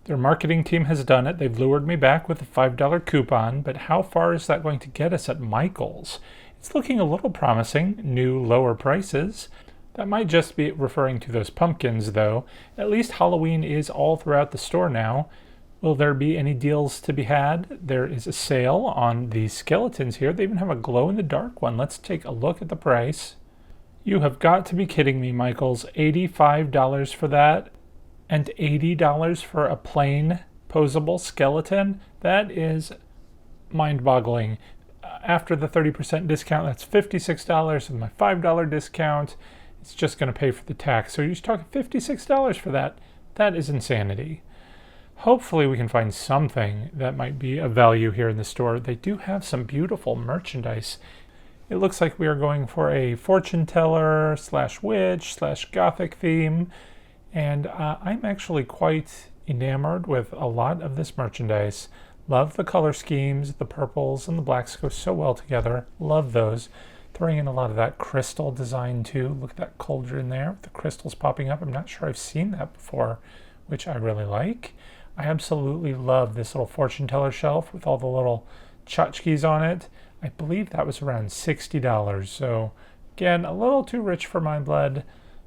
Their marketing team has done it. They've lured me back with a $5 coupon, but how far is that going to get us at Michael's? It's looking a little promising, new lower prices. That might just be referring to those pumpkins, though. At least Halloween is all throughout the store now. Will there be any deals to be had? There is a sale on the skeletons here. They even have a glow-in-the-dark one. Let's take a look at the price. You have got to be kidding me, Michaels. $85 for that and $80 for a plain posable skeleton? That is mind-boggling. After the 30% discount, that's $56 with my $5 discount. It's just going to pay for the tax. So you're just talking $56 for that. That is insanity. Hopefully we can find something that might be of value here in the store. They do have some beautiful merchandise. It looks like we are going for a fortune teller / witch / gothic theme. And I'm actually quite enamored with a lot of this merchandise. Love the color schemes. The purples and the blacks go so well together. Love those. Throwing in a lot of that crystal design too. Look at that cauldron there with the crystals popping up. I'm not sure I've seen that before, which I really like. I absolutely love this little fortune teller shelf with all the little tchotchkes on it. I believe that was around $60. So again, a little too rich for my blood,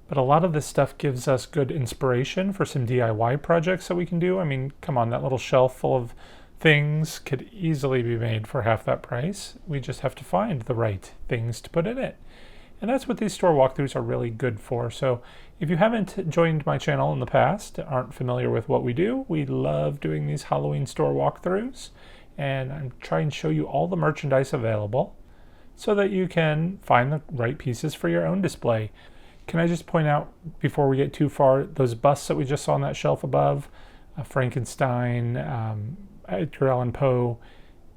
but a lot of this stuff gives us good inspiration for some DIY projects that we can do. I mean, come on, that little shelf full of things could easily be made for half that price. We just have to find the right things to put in it. And that's what these store walkthroughs are really good for. So if you haven't joined my channel in the past, aren't familiar with what we do, we love doing these Halloween store walkthroughs. And I'm trying to show you all the merchandise available so that you can find the right pieces for your own display. Can I just point out before we get too far, those busts that we just saw on that shelf above, Frankenstein, Edgar Allan Poe,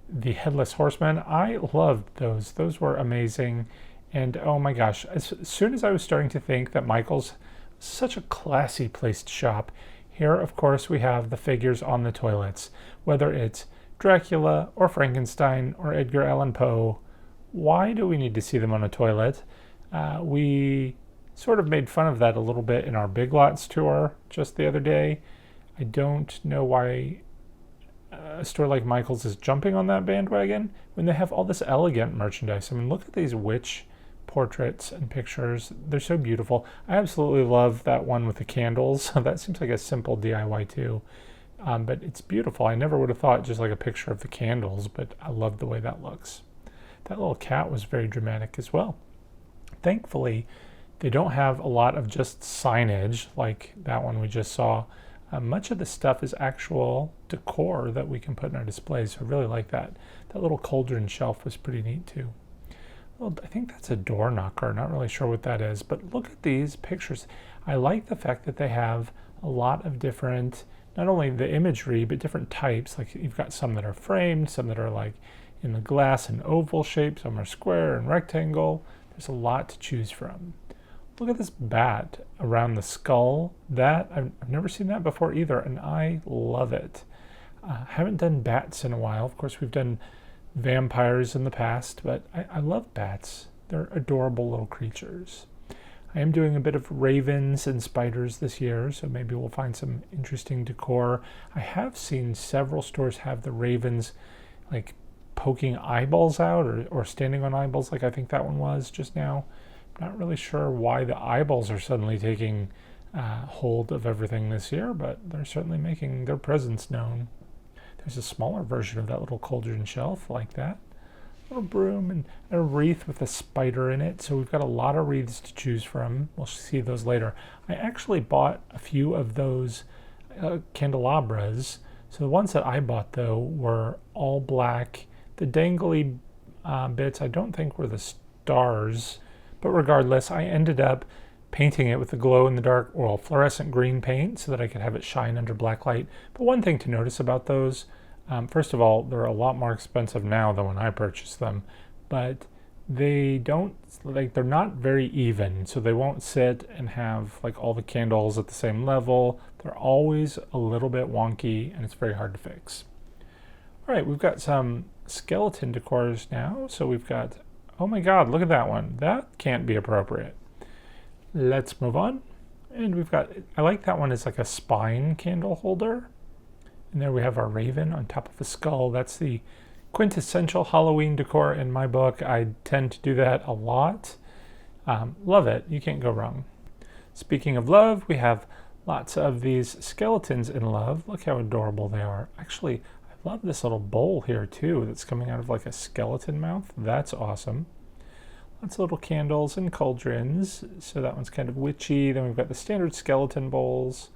the Headless Horseman, I loved those. Those were amazing. And oh my gosh, as soon as I was starting to think that Michael's such a classy place to shop, here of course we have the figures on the toilets. Whether it's Dracula or Frankenstein or Edgar Allan Poe, why do we need to see them on a toilet? We sort of made fun of that a little bit in our Big Lots tour just the other day. I don't know why a store like Michael's is jumping on that bandwagon when they have all this elegant merchandise. I mean, look at these witch portraits and pictures. They're so beautiful. I absolutely love that one with the candles. That seems like a simple DIY too. But it's beautiful. I never would have thought just like a picture of the candles, but I love the way that looks. That little cat was very dramatic as well. Thankfully, they don't have a lot of just signage like that one we just saw. Much of the stuff is actual decor that we can put in our displays. So I really like that. That little cauldron shelf was pretty neat too. Well, I think that's a door knocker. Not really sure what that is, but look at these pictures. I like the fact that they have a lot of different, not only the imagery, but different types. Like you've got some that are framed, some that are like in the glass and oval shape, some are square and rectangle. There's a lot to choose from. Look at this bat around the skull. That I've never seen that before either, and I love it. Haven't done bats in a while. Of course, we've done vampires in the past, but I love bats. They're adorable little creatures. I am doing a bit of ravens and spiders this year, so maybe we'll find some interesting decor. I have seen several stores have the ravens like poking eyeballs out or standing on eyeballs, like I think that one was just now. Not really sure why the eyeballs are suddenly taking hold of everything this year, but they're certainly making their presence known. There's a smaller version of that little cauldron shelf like that. A little broom and a wreath with a spider in it. So we've got a lot of wreaths to choose from. We'll see those later. I actually bought a few of those candelabras. So the ones that I bought, though, were all black. The dangly bits, I don't think were the stars. But regardless, I ended up painting it with the glow-in-the-dark, well, fluorescent green paint so that I could have it shine under black light. But one thing to notice about those, first of all, they're a lot more expensive now than when I purchased them, but they don't, like, they're not very even, so they won't sit and have like all the candles at the same level. They're always a little bit wonky, and it's very hard to fix. All right, we've got some skeleton decors now. So we've got, oh my God, look at that one. That can't be appropriate. Let's move on. And we've got, I like that one as like a spine candle holder. And there we have our raven on top of a skull. That's the quintessential Halloween decor in my book. I tend to do that a lot. Love it. You can't go wrong. Speaking of love, we have lots of these skeletons in love. Look how adorable they are. Actually, I love this little bowl here too that's coming out of like a skeleton mouth. That's awesome. Lots of little candles and cauldrons. So that one's kind of witchy. Then we've got the standard skeleton bowls.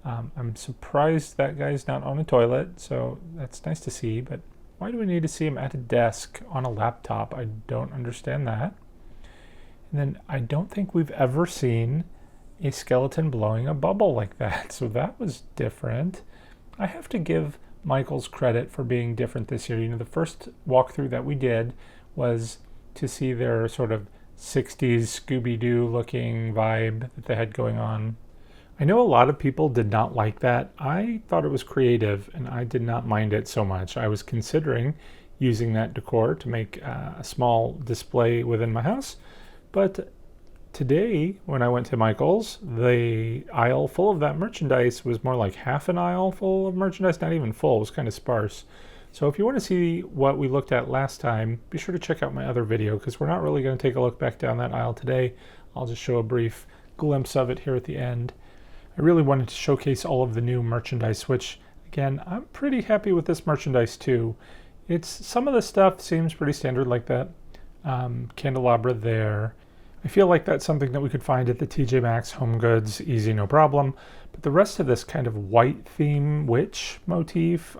I'm surprised that guy's not on a toilet, so that's nice to see, but why do we need to see him at a desk on a laptop? I don't understand that. And then I don't think we've ever seen a skeleton blowing a bubble like that, so that was different. I have to give Michaels credit for being different this year. You know, the first walkthrough that we did was to see their sort of 60s Scooby-Doo looking vibe that they had going on. I know a lot of people did not like that. I thought it was creative and I did not mind it so much. I was considering using that decor to make a small display within my house. But today, when I went to Michael's, the aisle full of that merchandise was more like half an aisle full of merchandise, not even full. It was kind of sparse. So if you want to see what we looked at last time, be sure to check out my other video because we're not really going to take a look back down that aisle today. I'll just show a brief glimpse of it here at the end. I really wanted to showcase all of the new merchandise, which, again, I'm pretty happy with this merchandise too. Some of the stuff seems pretty standard, like that candelabra there. I feel like that's something that we could find at the TJ Maxx Home Goods, easy, no problem. But the rest of this kind of white theme witch motif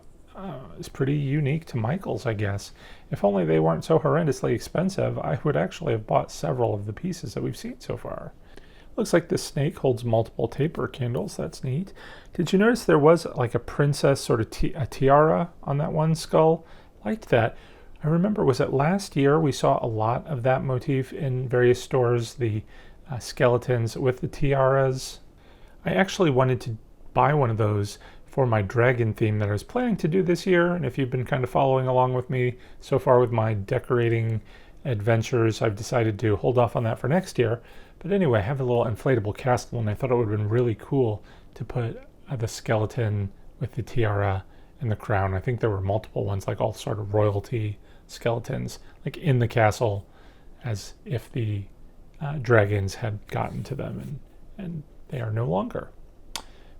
is pretty unique to Michael's, I guess. If only they weren't so horrendously expensive, I would actually have bought several of the pieces that we've seen so far. Looks like this snake holds multiple taper candles. That's neat. Did you notice there was like a princess sort of a tiara on that one skull? Liked that. I remember, was it last year we saw a lot of that motif in various stores, the skeletons with the tiaras. I actually wanted to buy one of those for my dragon theme that I was planning to do this year. And if you've been kind of following along with me so far with my decorating adventures, I've decided to hold off on that for next year. But anyway, I have a little inflatable castle, and I thought it would have been really cool to put the skeleton with the tiara and the crown. I think there were multiple ones, like all sort of royalty skeletons, like in the castle, as if the dragons had gotten to them, and they are no longer.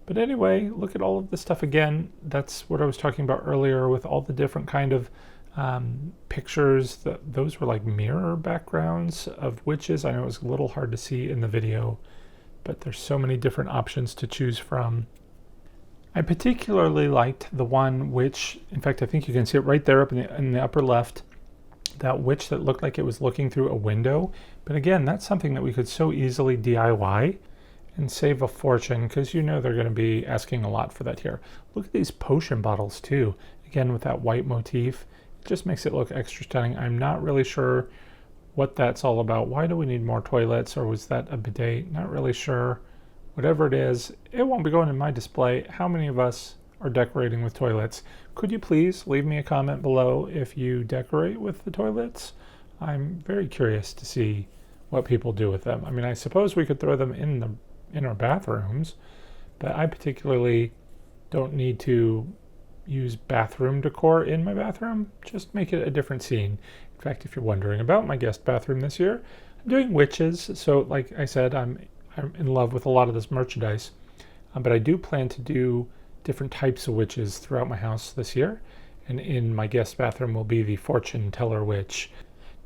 But anyway, look at all of this stuff again. That's what I was talking about earlier with all the different kind of pictures. Those were like mirror backgrounds of witches. I know it was a little hard to see in the video, but there's so many different options to choose from. I particularly liked the one which, in fact, I think you can see it right there up in the upper left, that witch that looked like it was looking through a window. But again, that's something that we could so easily DIY and save a fortune, because you know they're going to be asking a lot for that here. Look at these potion bottles too. Again, with that white motif, it just makes it look extra stunning. I'm not really sure what that's all about. Why do we need more toilets, or was that a bidet? Not really sure. Whatever it is, it won't be going in my display. How many of us are decorating with toilets? Could you please leave me a comment below if you decorate with the toilets? I'm very curious to see what people do with them. I mean, I suppose we could throw them in our bathrooms, but I particularly don't need to use bathroom decor in my bathroom. Just make it a different scene. In fact, if you're wondering about my guest bathroom this year, I'm doing witches. So like I said, I'm in love with a lot of this merchandise, but I do plan to do different types of witches throughout my house this year. And in my guest bathroom will be the fortune teller witch.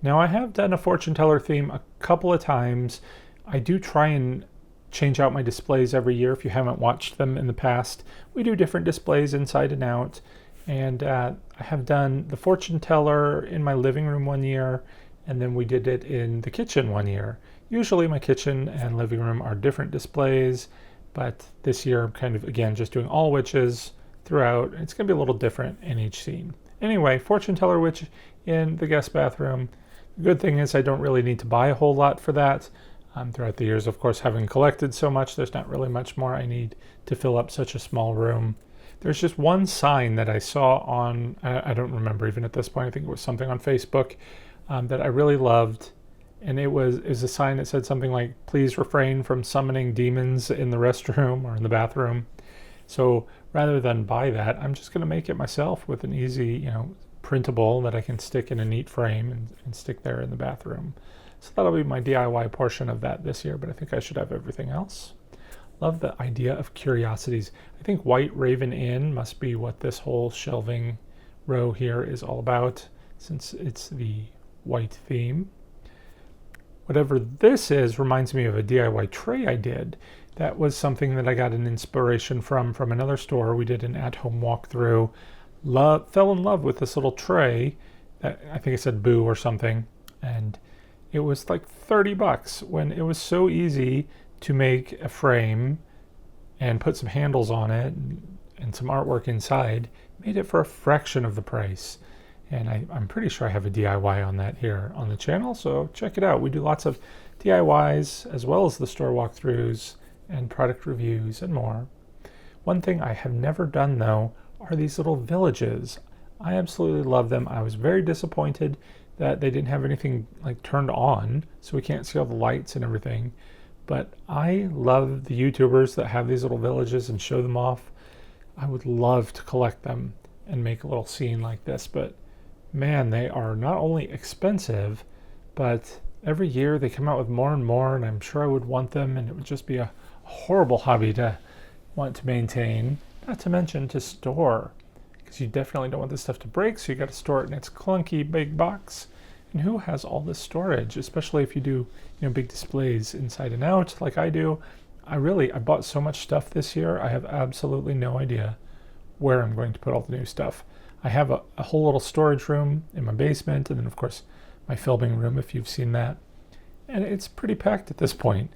Now, I have done a fortune teller theme a couple of times. I do try and change out my displays every year. If you haven't watched them in the past, we do different displays inside and out. And I have done the fortune teller in my living room one year, and then we did it in the kitchen one year. Usually my kitchen and living room are different displays, but this year I'm kind of, again, just doing all witches throughout. It's going to be a little different in each scene. Anyway, fortune teller witch in the guest bathroom. The good thing is I don't really need to buy a whole lot for that. Throughout the years, of course, having collected so much, there's not really much more I need to fill up such a small room. There's just one sign that I saw on, I don't remember even at this point, I think it was something on Facebook that I really loved. And it was a sign that said something like, please refrain from summoning demons in the restroom or in the bathroom. So rather than buy that, I'm just going to make it myself with an easy, printable that I can stick in a neat frame and stick there in the bathroom. So that'll be my DIY portion of that this year, but I think I should have everything else. Love the idea of curiosities. I think White Raven Inn must be what this whole shelving row here is all about, since it's the white theme. Whatever this is reminds me of a DIY tray I did. That was something that I got an inspiration from another store. We did an at-home walkthrough. Fell in love with this little tray that I think it said Boo or something, and it was like $30 when it was so easy to make a frame and put some handles on it and some artwork inside. Made it for a fraction of the price. And I'm pretty sure I have a DIY on that here on the channel, so check it out. We do lots of DIYs as well as the store walkthroughs and product reviews and more. One thing I have never done though are these little villages. I absolutely love them. I was very disappointed that they didn't have anything like turned on, so we can't see all the lights and everything. But I love the YouTubers that have these little villages and show them off. I would love to collect them and make a little scene like this, but man, they are not only expensive, but every year they come out with more and more, and I'm sure I would want them, and it would just be a horrible hobby to want to maintain, not to mention to store, because you definitely don't want this stuff to break, so you got to store it in its clunky big box. And who has all this storage, especially if you do big displays inside and out like I do? I bought so much stuff this year, I have absolutely no idea where I'm going to put all the new stuff. I have a whole little storage room in my basement, and then of course my filming room, if you've seen that. And it's pretty packed at this point.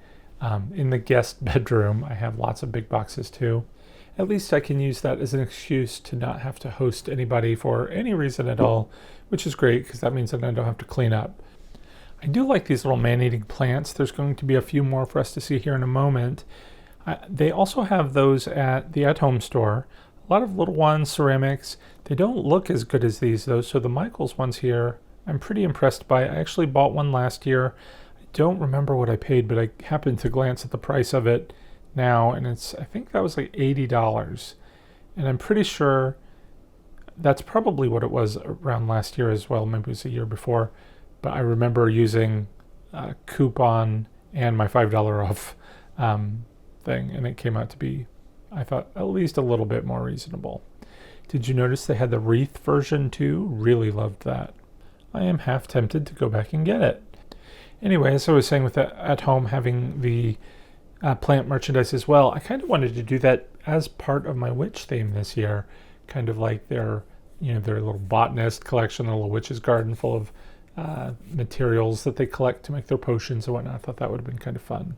In the guest bedroom, I have lots of big boxes too. At least I can use that as an excuse to not have to host anybody for any reason at all, which is great because that means that I don't have to clean up. I do like these little man-eating plants. There's going to be a few more for us to see here in a moment. They also have those at the at-home store. A lot of little ones, ceramics. They don't look as good as these though, so the Michaels ones here, I'm pretty impressed by. I actually bought one last year. I don't remember what I paid, but I happened to glance at the price of it now, and I think that was like $80. And I'm pretty sure that's probably what it was around last year as well. Maybe it was a year before. But I remember using a coupon and my $5 off thing, and it came out to be, I thought, at least a little bit more reasonable. Did you notice they had the wreath version too? Really loved that. I am half tempted to go back and get it. Anyway, as I was saying with the at home having the plant merchandise as well, I kind of wanted to do that as part of my witch theme this year. Kind of like their little botanist collection, a little witch's garden full of materials that they collect to make their potions and whatnot. I thought that would have been kind of fun.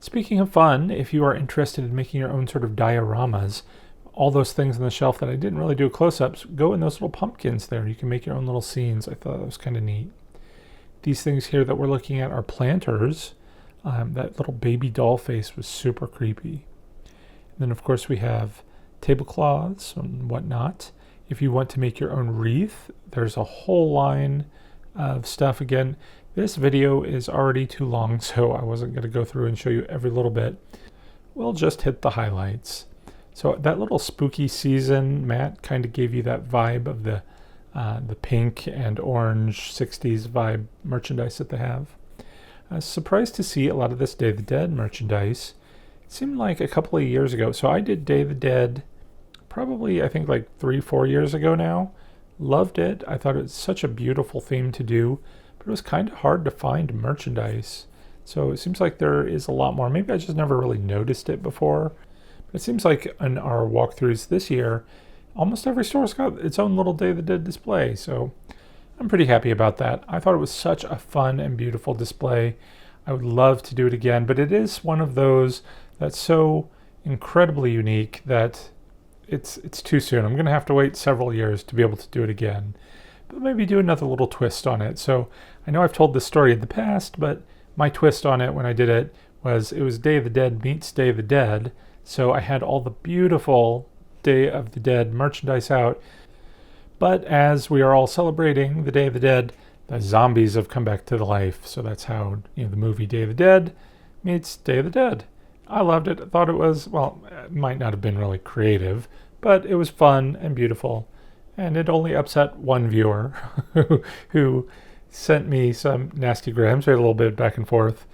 Speaking of fun, if you are interested in making your own sort of dioramas, all those things on the shelf that I didn't really do close-ups, go in those little pumpkins there. You can make your own little scenes. I thought that was kind of neat. These things here that we're looking at are planters. That little baby doll face was super creepy. And then, of course, we have tablecloths and whatnot. If you want to make your own wreath, there's a whole line of stuff. Again, this video is already too long, so I wasn't going to go through and show you every little bit. We'll just hit the highlights. So that little spooky season mat kind of gave you that vibe of the pink and orange 60s vibe merchandise that they have. I was surprised to see a lot of this Day of the Dead merchandise. It seemed like a couple of years ago. So I did Day of the Dead probably, I think, like 3-4 years ago now. Loved it. I thought it was such a beautiful theme to do, but it was kind of hard to find merchandise. So it seems like there is a lot more. Maybe I just never really noticed it before. But it seems like in our walkthroughs this year, almost every store's got its own little Day of the Dead display. So I'm pretty happy about that. I thought it was such a fun and beautiful display. I would love to do it again, but it is one of those that's so incredibly unique that it's too soon. I'm going to have to wait several years to be able to do it again, but maybe do another little twist on it. So I know I've told this story in the past, but my twist on it when I did it was Day of the Dead meets Day of the Dead. So I had all the beautiful Day of the Dead merchandise out, but as we are all celebrating the Day of the Dead, the zombies have come back to life. So that's how the movie Day of the Dead meets Day of the Dead. I loved it. I thought it was, well, it might not have been really creative, but it was fun and beautiful. And it only upset one viewer who sent me some nasty grams. We had a little bit back and forth.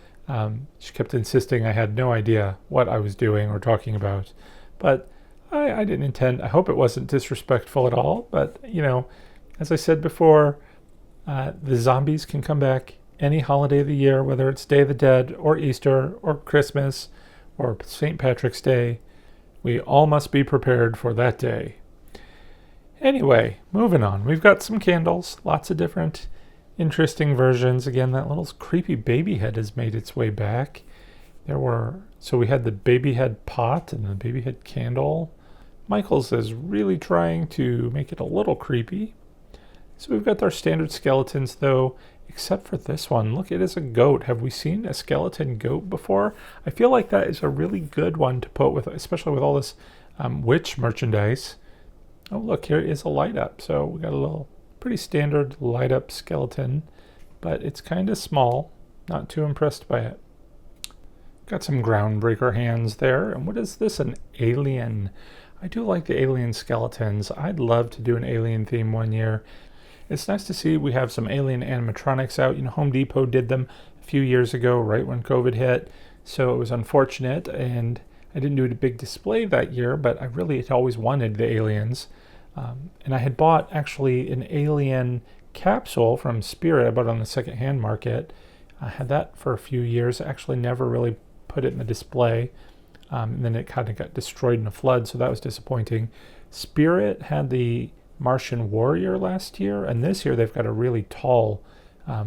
She kept insisting I had no idea what I was doing or talking about. But I didn't intend, I hope it wasn't disrespectful at all. But, as I said before, the zombies can come back any holiday of the year, whether it's Day of the Dead or Easter or Christmas or St. Patrick's Day. We all must be prepared for that day. Anyway, moving on. We've got some candles, lots of different interesting versions. Again, that little creepy baby head has made its way back. So we had the baby head pot and the baby head candle. Michael's is really trying to make it a little creepy. So we've got our standard skeletons though, except for this one. Look, it is a goat. Have we seen a skeleton goat before? I feel like that is a really good one to put with, especially with all this witch merchandise. Oh, look, here is a light up. So we got a little pretty standard light up skeleton, but it's kind of small. Not too impressed by it. Got some groundbreaker hands there. And what is this? An alien. I do like the alien skeletons. I'd love to do an alien theme one year. It's nice to see we have some alien animatronics out. Home Depot did them a few years ago, right when COVID hit. So it was unfortunate, and I didn't do a big display that year, but I really had always wanted the aliens. And I had bought actually an alien capsule from Spirit. I bought it on the secondhand market. I had that for a few years. I actually never really put it in the display. And then it kind of got destroyed in a flood, so that was disappointing. Spirit had the Martian Warrior last year, and this year they've got a really tall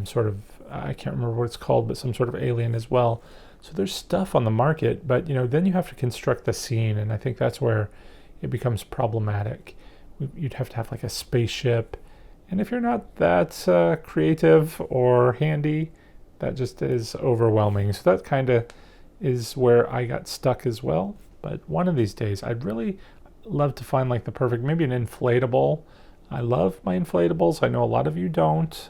sort of, I can't remember what it's called, but some sort of alien as well. So there's stuff on the market, but then you have to construct the scene, and I think that's where it becomes problematic. You'd have to have like a spaceship, and if you're not that creative or handy, that just is overwhelming. So that kind of is where I got stuck as well. But one of these days, I'd really love to find like the perfect, maybe an inflatable. I love my inflatables. I know a lot of you don't,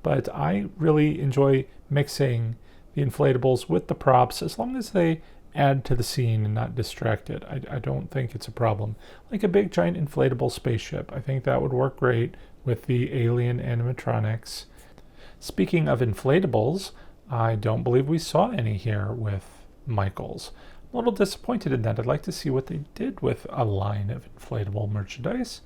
but I really enjoy mixing the inflatables with the props as long as they add to the scene and not distract it. I don't think it's a problem. Like a big giant inflatable spaceship. I think that would work great with the alien animatronics. Speaking of inflatables, I don't believe we saw any here with Michael's. A little disappointed in that. I'd like to see what they did with a line of inflatable merchandise,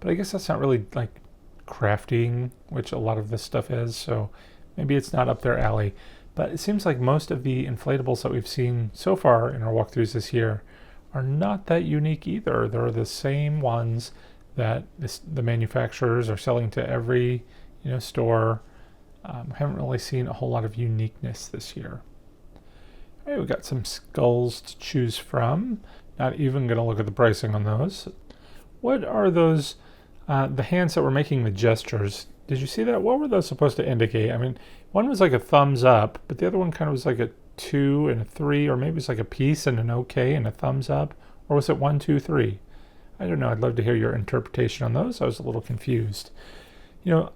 but I guess that's not really like crafting, which a lot of this stuff is, so maybe it's not up their alley. But it seems like most of the inflatables that we've seen so far in our walkthroughs this year are not that unique either. They're the same ones that the manufacturers are selling to every store. Haven't really seen a whole lot of uniqueness this year. All right, we've got some skulls to choose from. Not even going to look at the pricing on those. What are those, the hands that were making the gestures? Did you see that? What were those supposed to indicate? I mean, one was like a thumbs up, but the other one kind of was like a 2 and a 3, or maybe it's like a peace and an okay and a thumbs up, or was it 1, 2, 3? I don't know. I'd love to hear your interpretation on those. I was a little confused.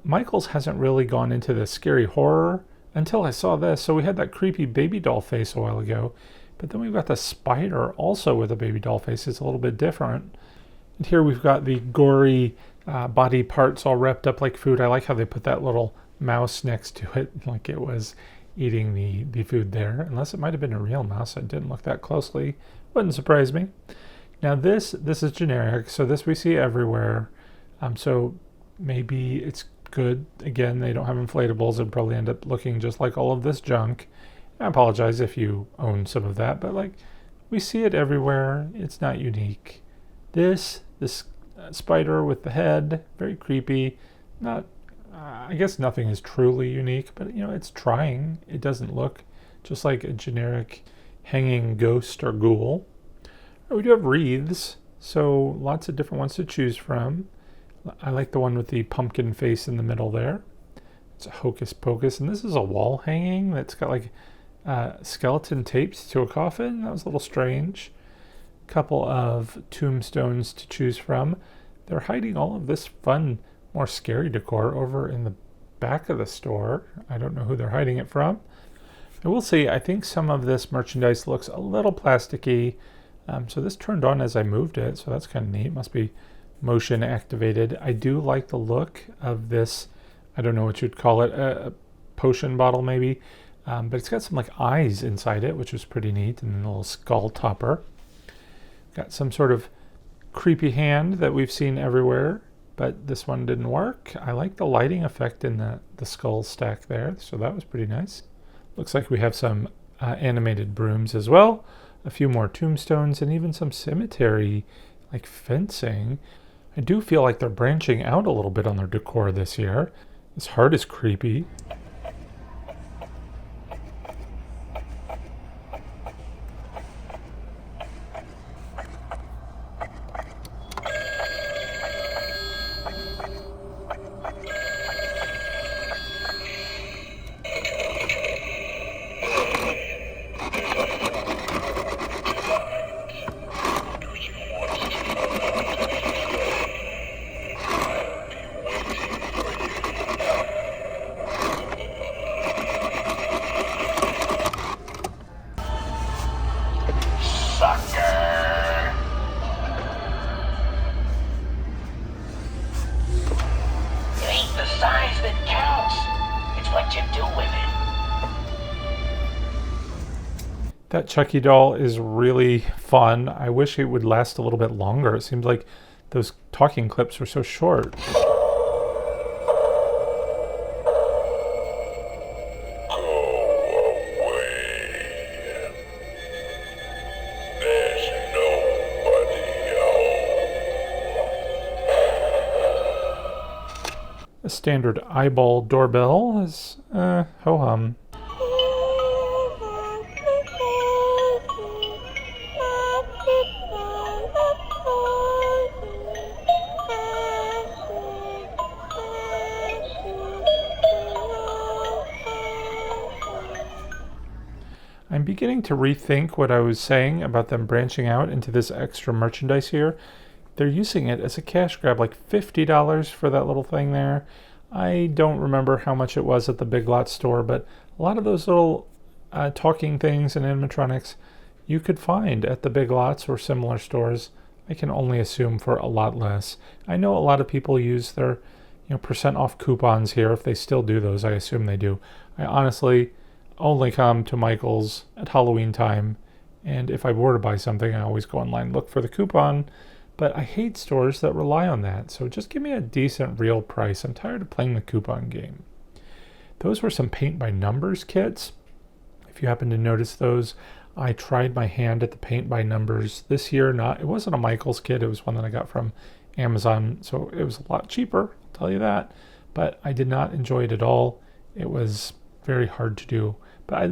Michael's hasn't really gone into the scary horror until I saw this. So we had that creepy baby doll face a while ago, but then we've got the spider also with a baby doll face. It's a little bit different. And here we've got the gory body parts all wrapped up like food. I like how they put that little mouse next to it, like it was eating the food there. Unless it might have been a real mouse. I didn't look that closely. Wouldn't surprise me. Now this is generic, so this we see everywhere. So maybe it's good. Again, they don't have inflatables. It'd probably end up looking just like all of this junk. I apologize if you own some of that, but like we see it everywhere. It's not unique. This spider with the head, very creepy. Not, I guess nothing is truly unique, but it's trying. It doesn't look just like a generic hanging ghost or ghoul. We do have wreaths, so lots of different ones to choose from. I like the one with the pumpkin face in the middle there. It's a hocus pocus, and this is a wall hanging that's got like skeleton taped to a coffin. That was a little strange. Couple of tombstones to choose from. They're hiding all of this fun, more scary decor over in the back of the store. I don't know who they're hiding it from. I will say, I think some of this merchandise looks a little plasticky. So this turned on as I moved it, so that's kind of neat. Must be motion activated. I do like the look of this, I don't know what you'd call it, a potion bottle maybe. But it's got some like eyes inside it, which is pretty neat, and a little skull topper. Got some sort of creepy hand that we've seen everywhere, but this one didn't work. I like the lighting effect in the skull stack there, so that was pretty nice. Looks like we have some animated brooms as well, a few more tombstones, and even some cemetery like fencing. I do feel like they're branching out a little bit on their decor this year. This heart is creepy. That Chucky doll is really fun. I wish it would last a little bit longer. It seems like those talking clips were so short. A standard eyeball doorbell is ho-hum. I'm beginning to rethink what I was saying about them branching out into this extra merchandise here. They're using it as a cash grab, like $50 for that little thing there. I don't remember how much it was at the Big Lots store, but a lot of those little talking things and animatronics you could find at the Big Lots or similar stores. I can only assume for a lot less. I know a lot of people use their percent off coupons here. If they still do those, I assume they do. I honestly only come to Michael's at Halloween time, and if I were to buy something, I always go online and look for the coupon, but I hate stores that rely on that, so just give me a decent real price. I'm tired of playing the coupon game. Those were some paint by numbers kits. If you happen to notice those, I tried my hand at the paint by numbers this year. It wasn't a Michael's kit, it was one that I got from Amazon, so it was a lot cheaper, I'll tell you that, but I did not enjoy it at all. It was very hard to do, but I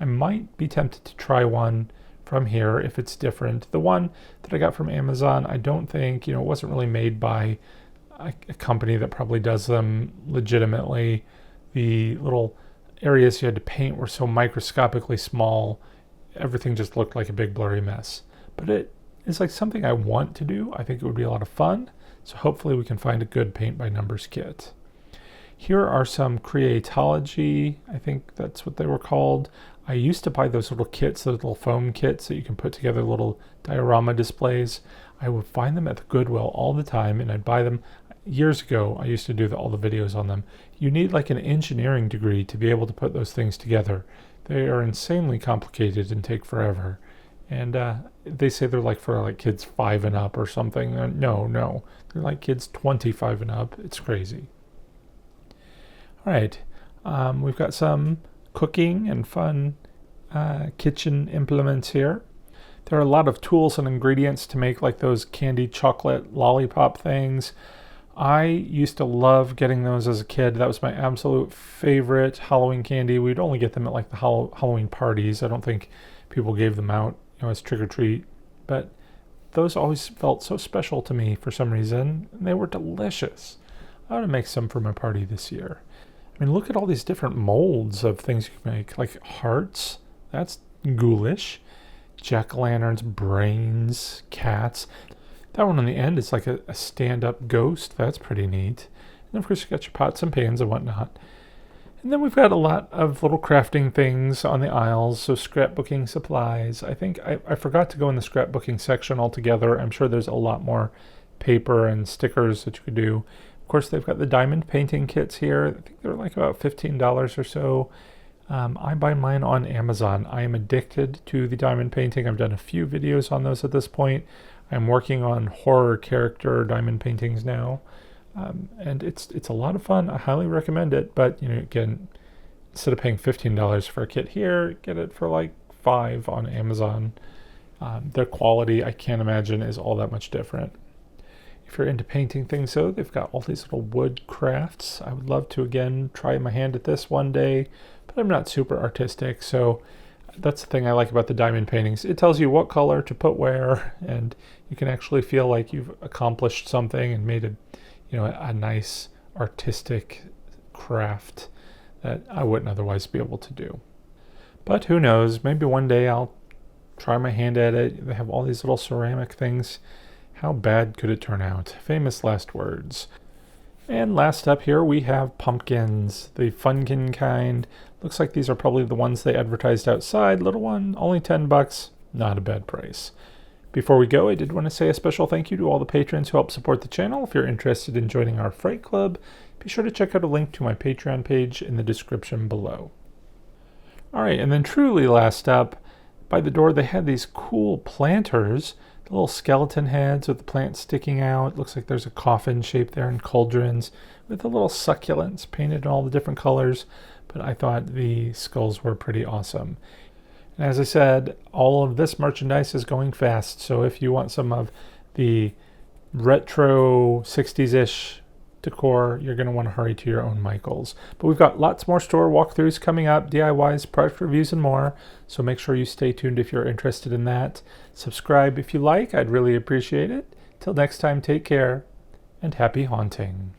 might be tempted to try one from here if it's different. The one that I got from Amazon, I don't think, it wasn't really made by a company that probably does them legitimately. The little areas you had to paint were so microscopically small, everything just looked like a big blurry mess. But it is like something I want to do. I think it would be a lot of fun, so hopefully we can find a good paint by numbers kit. Here are some Creatology, I think that's what they were called. I used to buy those little kits, those little foam kits that you can put together little diorama displays. I would find them at the Goodwill all the time, and I'd buy them. Years ago, I used to do all the videos on them. You need like an engineering degree to be able to put those things together. They are insanely complicated and take forever. And they say they're like for like kids 5 and up or something. No, they're like kids 25 and up. It's crazy. All right, we've got some cooking and fun kitchen implements here. There are a lot of tools and ingredients to make like those candied chocolate lollipop things. I used to love getting those as a kid. That was my absolute favorite Halloween candy. We'd only get them at like the Halloween parties. I don't think people gave them out, as trick or treat. But those always felt so special to me for some reason. And they were delicious. I want to make some for my party this year. I mean, look at all these different molds of things you can make, like hearts. That's ghoulish. Jack-o'-lanterns, brains, cats. That one on the end is like a stand-up ghost. That's pretty neat. And of course, you got your pots and pans and whatnot. And then we've got a lot of little crafting things on the aisles, so scrapbooking supplies. I think I forgot to go in the scrapbooking section altogether. I'm sure there's a lot more paper and stickers that you could do. Of course, they've got the diamond painting kits here. I think they're like about $15 or so. I buy mine on Amazon. I am addicted to the diamond painting. I've done a few videos on those at this point. I'm working on horror character diamond paintings now. And it's a lot of fun. I highly recommend it. But, again, instead of paying $15 for a kit here, get it for like $5 on Amazon. Their quality, I can't imagine, is all that much different. If you're into painting things, though, they've got all these little wood crafts. I would love to, again, try my hand at this one day, but I'm not super artistic, so that's the thing I like about the diamond paintings. It tells you what color to put where, and you can actually feel like you've accomplished something and made a nice artistic craft that I wouldn't otherwise be able to do. But who knows, maybe one day I'll try my hand at it. They have all these little ceramic things. How bad could it turn out? Famous last words. And last up here we have pumpkins, the funkin kind. Looks like these are probably the ones they advertised outside. Little one, only $10. Not a bad price. Before we go, I did want to say a special thank you to all the patrons who help support the channel. If you're interested in joining our Fright Club, be sure to check out a link to my Patreon page in the description below. Alright, and then truly last up, by the door they had these cool planters. Little skeleton heads with the plants sticking out. Looks like there's a coffin shape there and cauldrons with the little succulents painted in all the different colors. But I thought the skulls were pretty awesome. And as I said, all of this merchandise is going fast. So if you want some of the retro 60s-ish decor, you're going to want to hurry to your own Michaels. But we've got lots more store walkthroughs coming up, DIYs, product reviews, and more. So make sure you stay tuned if you're interested in that. Subscribe if you like. I'd really appreciate it. Till next time, take care and happy haunting.